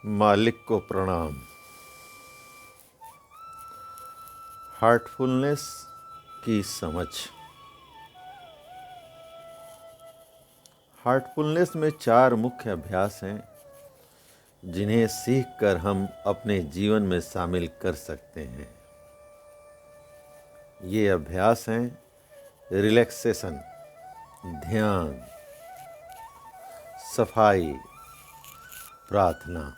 मालिक को प्रणाम। हार्टफुलनेस की समझ। हार्टफुलनेस में 4 मुख्य अभ्यास हैं जिन्हें सीखकर हम अपने जीवन में शामिल कर सकते हैं। ये अभ्यास हैं रिलैक्सेशन, ध्यान, सफाई, प्रार्थना।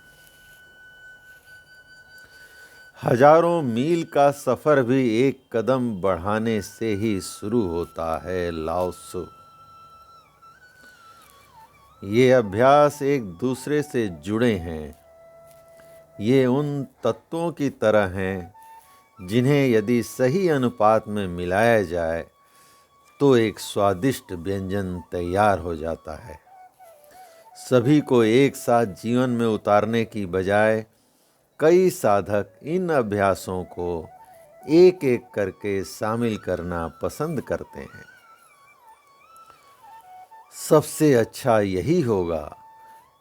हजारों मील का सफर भी एक कदम बढ़ाने से ही शुरू होता है, लाओ त्सु। ये अभ्यास एक दूसरे से जुड़े हैं। ये उन तत्वों की तरह हैं जिन्हें यदि सही अनुपात में मिलाया जाए तो एक स्वादिष्ट व्यंजन तैयार हो जाता है। सभी को एक साथ जीवन में उतारने की बजाय कई साधक इन अभ्यासों को एक एक करके शामिल करना पसंद करते हैं। सबसे अच्छा यही होगा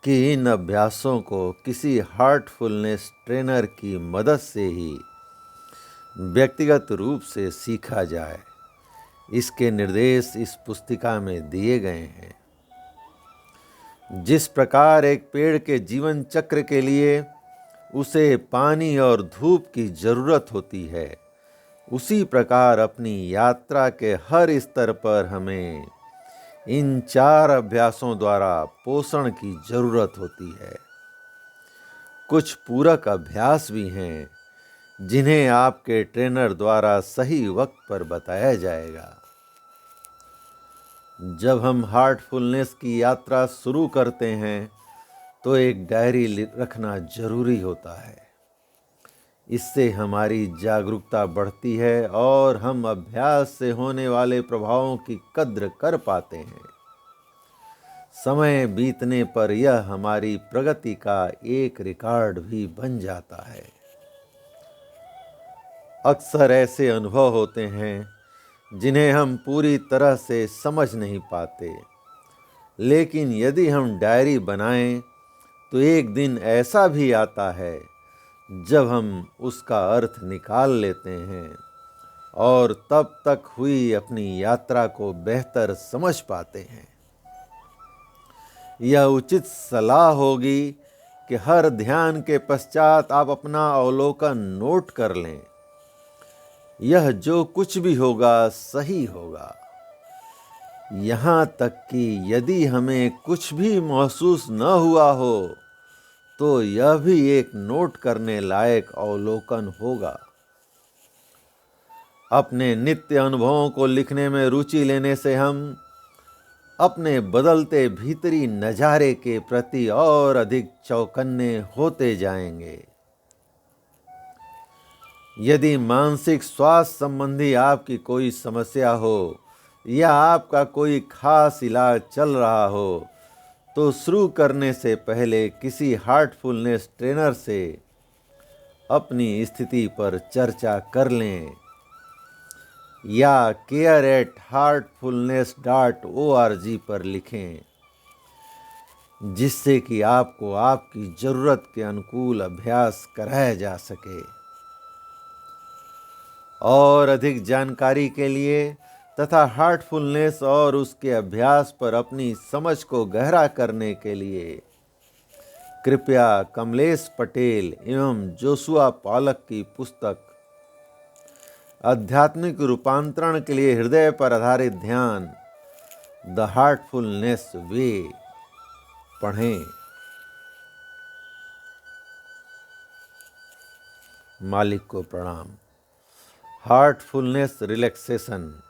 कि इन अभ्यासों को किसी हार्टफुलनेस ट्रेनर की मदद से ही व्यक्तिगत रूप से सीखा जाए। इसके निर्देश इस पुस्तिका में दिए गए हैं। जिस प्रकार एक पेड़ के जीवन चक्र के लिए उसे पानी और धूप की जरूरत होती है, उसी प्रकार अपनी यात्रा के हर स्तर पर हमें इन 4 अभ्यासों द्वारा पोषण की जरूरत होती है। कुछ पूरक अभ्यास भी हैं जिन्हें आपके ट्रेनर द्वारा सही वक्त पर बताया जाएगा। जब हम हार्टफुलनेस की यात्रा शुरू करते हैं तो एक डायरी रखना जरूरी होता है। इससे हमारी जागरूकता बढ़ती है और हम अभ्यास से होने वाले प्रभावों की कद्र कर पाते हैं। समय बीतने पर यह हमारी प्रगति का एक रिकॉर्ड भी बन जाता है। अक्सर ऐसे अनुभव होते हैं जिन्हें हम पूरी तरह से समझ नहीं पाते, लेकिन यदि हम डायरी बनाएं तो एक दिन ऐसा भी आता है जब हम उसका अर्थ निकाल लेते हैं और तब तक हुई अपनी यात्रा को बेहतर समझ पाते हैं। यह उचित सलाह होगी कि हर ध्यान के पश्चात आप अपना अवलोकन नोट कर लें। यह जो कुछ भी होगा सही होगा। यहाँ तक कि यदि हमें कुछ भी महसूस न हुआ हो तो यह भी एक नोट करने लायक अवलोकन होगा। अपने नित्य अनुभवों को लिखने में रुचि लेने से हम अपने बदलते भीतरी नजारे के प्रति और अधिक चौकन्ने होते जाएंगे। यदि मानसिक स्वास्थ्य संबंधी आपकी कोई समस्या हो या आपका कोई खास इलाज चल रहा हो तो शुरू करने से पहले किसी हार्टफुलनेस ट्रेनर से अपनी स्थिति पर चर्चा कर लें या care@heartfulness.org पर लिखें, जिससे कि आपको आपकी जरूरत के अनुकूल अभ्यास कराया जा सके। और अधिक जानकारी के लिए तथा हार्टफुलनेस और उसके अभ्यास पर अपनी समझ को गहरा करने के लिए कृपया कमलेश पटेल एवं जोशुआ पॉलक की पुस्तक आध्यात्मिक रूपांतरण के लिए हृदय पर आधारित ध्यान द हार्टफुलनेस वे पढ़ें। मालिक को प्रणाम। Heartfulness relaxation.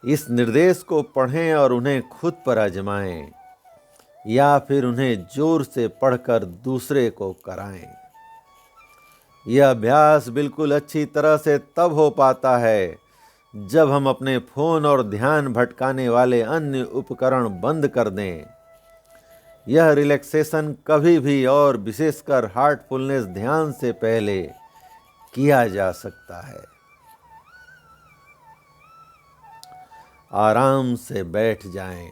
इस निर्देश को पढ़ें और उन्हें खुद पर आजमाएं या फिर उन्हें जोर से पढ़कर दूसरे को कराएं। यह अभ्यास बिल्कुल अच्छी तरह से तब हो पाता है जब हम अपने फोन और ध्यान भटकाने वाले अन्य उपकरण बंद कर दें। यह रिलैक्सेशन कभी भी और विशेषकर हार्टफुलनेस ध्यान से पहले किया जा सकता है। आराम से बैठ जाएं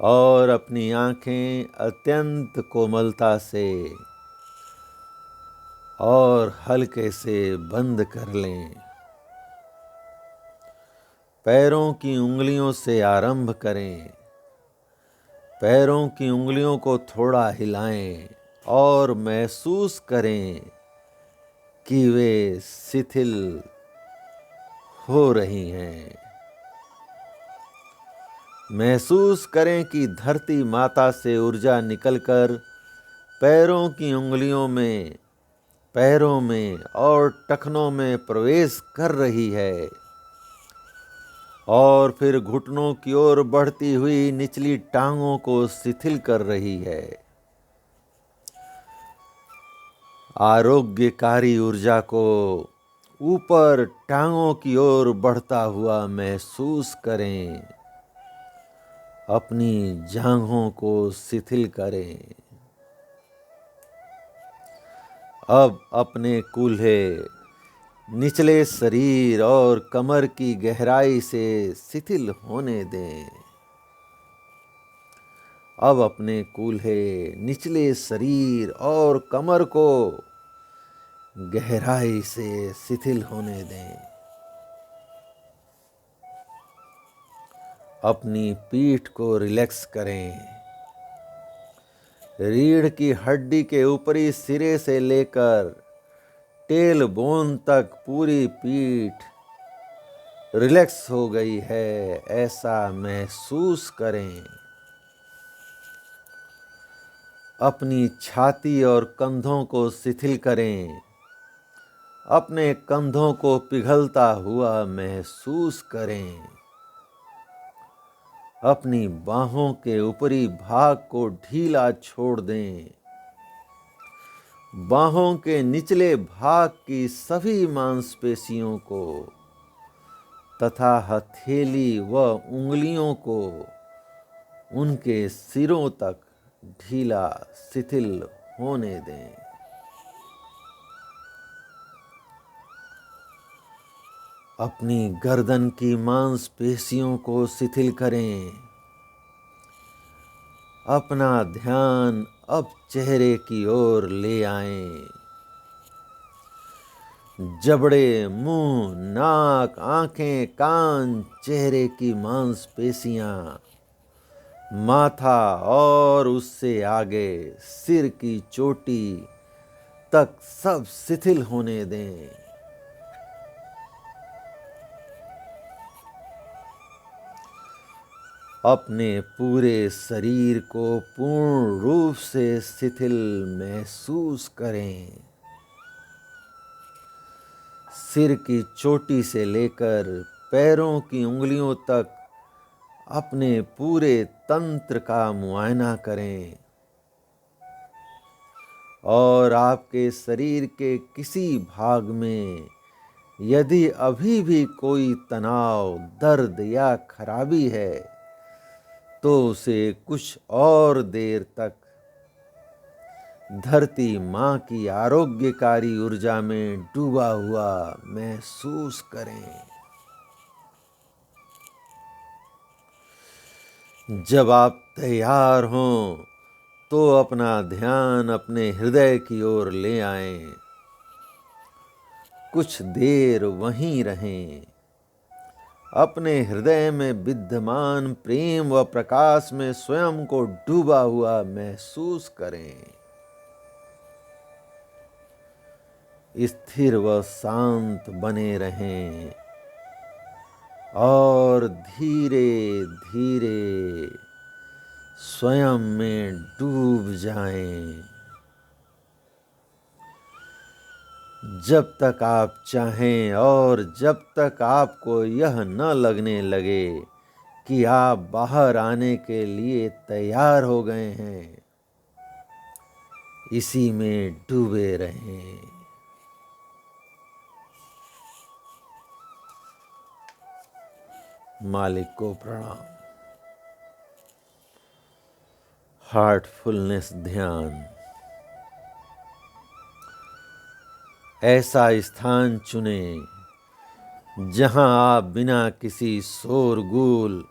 और अपनी आंखें अत्यंत कोमलता से और हल्के से बंद कर लें। पैरों की उंगलियों से आरंभ करें। पैरों की उंगलियों को थोड़ा हिलाएं और महसूस करें कि वे शिथिल हो रही हैं। महसूस करें कि धरती माता से ऊर्जा निकलकर पैरों की उंगलियों में, पैरों में और टखनों में प्रवेश कर रही है और फिर घुटनों की ओर बढ़ती हुई निचली टांगों को शिथिल कर रही है। आरोग्यकारी ऊर्जा को ऊपर टांगों की ओर बढ़ता हुआ महसूस करें। अपनी जांघों को शिथिल करें। अब अपने कूल्हे निचले शरीर और कमर की गहराई से शिथिल होने दें। अब अपने कूल्हे निचले शरीर और कमर को गहराई से शिथिल होने दें। अपनी पीठ को रिलैक्स करें। रीढ़ की हड्डी के ऊपरी सिरे से लेकर टेल बोन तक पूरी पीठ रिलैक्स हो गई है, ऐसा महसूस करें। अपनी छाती और कंधों को शिथिल करें। अपने कंधों को पिघलता हुआ महसूस करें। अपनी बाहों के ऊपरी भाग को ढीला छोड़ दें। बाहों के निचले भाग की सभी मांसपेशियों को तथा हथेली व उंगलियों को उनके सिरों तक ढीला शिथिल होने दें। अपनी गर्दन की मांसपेशियों को शिथिल करें। अपना ध्यान अब चेहरे की ओर ले आएं। जबड़े, मुंह, नाक, आंखें, कान, चेहरे की मांसपेशियां, माथा और उससे आगे सिर की चोटी तक सब शिथिल होने दें। अपने पूरे शरीर को पूर्ण रूप से शिथिल महसूस करें। सिर की चोटी से लेकर पैरों की उंगलियों तक अपने पूरे तंत्र का मुआयना करें और आपके शरीर के किसी भाग में यदि अभी भी कोई तनाव, दर्द या खराबी है तो उसे कुछ और देर तक धरती माँ की आरोग्यकारी ऊर्जा में डूबा हुआ महसूस करें। जब आप तैयार हों तो अपना ध्यान अपने हृदय की ओर ले आएं। कुछ देर वहीं रहें। अपने हृदय में विद्यमान प्रेम व प्रकाश में स्वयं को डूबा हुआ महसूस करें। स्थिर व शांत बने रहें और धीरे धीरे स्वयं में डूब जाएं। जब तक आप चाहें और जब तक आपको यह न लगने लगे कि आप बाहर आने के लिए तैयार हो गए हैं, इसी में डूबे रहें। मालिक को प्रणाम। हार्टफुलनेस ध्यान। ऐसा स्थान चुनें जहां आप बिना किसी शोरगुल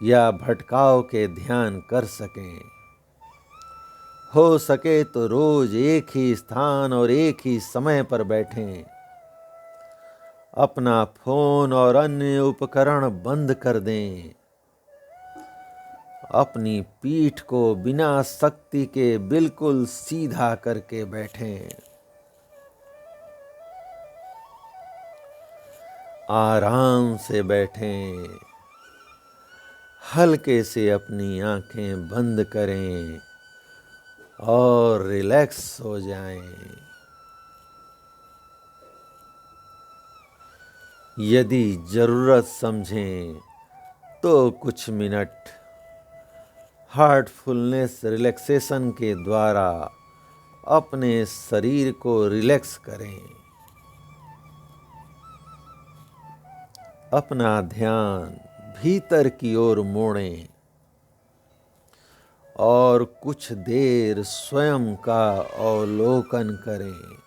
या भटकाव के ध्यान कर सकें। हो सके तो रोज एक ही स्थान और एक ही समय पर बैठें। अपना फोन और अन्य उपकरण बंद कर दें। अपनी पीठ को बिना शक्ति के बिल्कुल सीधा करके बैठें। आराम से बैठें। हल्के से अपनी आंखें बंद करें और रिलैक्स हो जाएं। यदि जरूरत समझें तो कुछ मिनट हार्टफुलनेस रिलैक्सेशन के द्वारा अपने शरीर को रिलैक्स करें। अपना ध्यान भीतर की ओर मोड़ें और कुछ देर स्वयं का अवलोकन करें।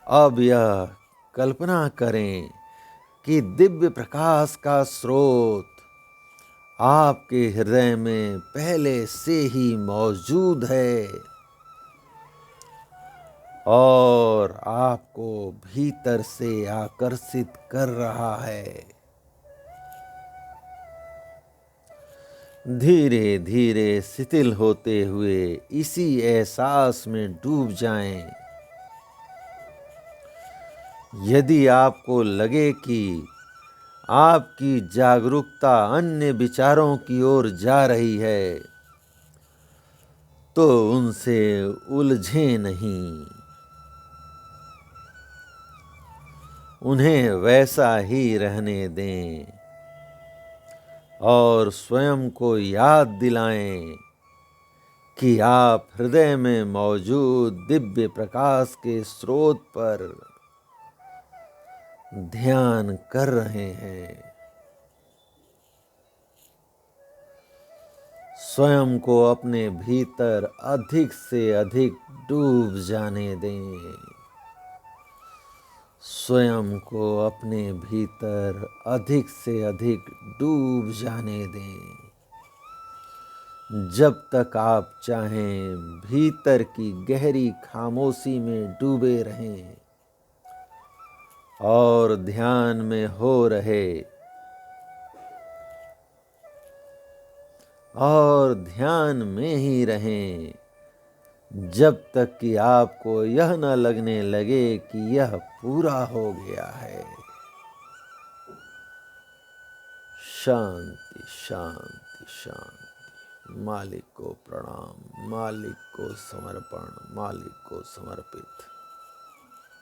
अब यह कल्पना करें कि दिव्य प्रकाश का स्रोत आपके हृदय में पहले से ही मौजूद है और आपको भीतर से आकर्षित कर रहा है। धीरे धीरे शिथिल होते हुए इसी एहसास में डूब जाएं। यदि आपको लगे कि आपकी जागरूकता अन्य विचारों की ओर जा रही है, तो उनसे उलझें नहीं। उन्हें वैसा ही रहने दें और स्वयं को याद दिलाएं कि आप हृदय में मौजूद दिव्य प्रकाश के स्रोत पर ध्यान कर रहे हैं। स्वयं को अपने भीतर अधिक से अधिक डूब जाने दें। स्वयं को अपने भीतर अधिक से अधिक डूब जाने दें। जब तक आप चाहें भीतर की गहरी खामोशी में डूबे रहें और ध्यान में हो रहे और ध्यान में ही रहें जब तक कि आपको यह न लगने लगे कि यह पूरा हो गया है। शांति शांति शांति। मालिक को प्रणाम, मालिक को समर्पण, मालिक को समर्पित।